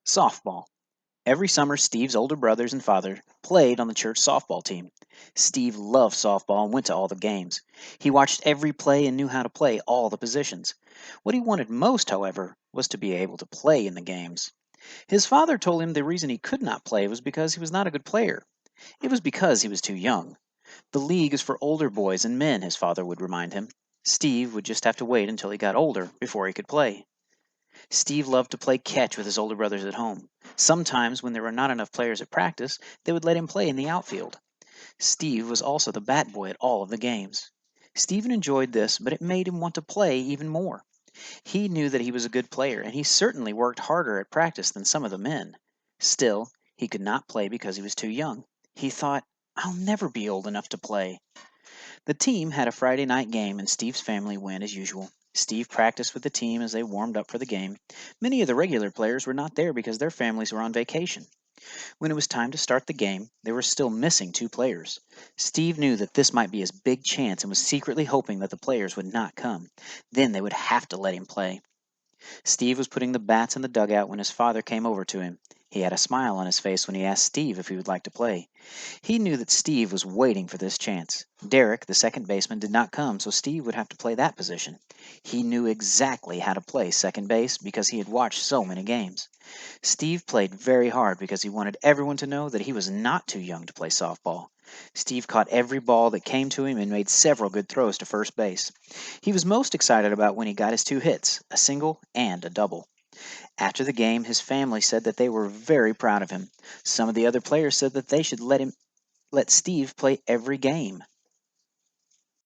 Softball. Every summer, Steve's older brothers and father played on the church softball team. Steve loved softball and went to all the games. He watched every play and knew how to play all the positions. What he wanted most, however, was to be able to play in the games. His father told him the reason he could not play was because he was not a good player. It was because he was too young. The league is for older boys and men, his father would remind him. Steve would just have to wait until he got older before he could play. Steve loved to play catch with his older brothers at home. Sometimes, when there were not enough players at practice, they would let him play in the outfield. Steve was also the bat boy at all of the games. Stephen enjoyed this, but it made him want to play even more. He knew that he was a good player, and he certainly worked harder at practice than some of the men. Still, he could not play because he was too young. He thought, I'll never be old enough to play. The team had a Friday night game, and Steve's family went as usual. Steve practiced with the team as they warmed up for the game. Many of the regular players were not there because their families were on vacation. When it was time to start the game, they were still missing two players. Steve knew that this might be his big chance and was secretly hoping that the players would not come. Then they would have to let him play. Steve was putting the bats in the dugout when his father came over to him. He had a smile on his face when he asked Steve if he would like to play. He knew that Steve was waiting for this chance. Derek, the second baseman, did not come, so Steve would have to play that position. He knew exactly how to play second base because he had watched so many games. Steve played very hard because he wanted everyone to know that he was not too young to play softball. Steve caught every ball that came to him and made several good throws to first base. He was most excited about when he got his two hits, a single and a double. After the game, his family said that they were very proud of him. Some of the other players said that they should let Steve play every game.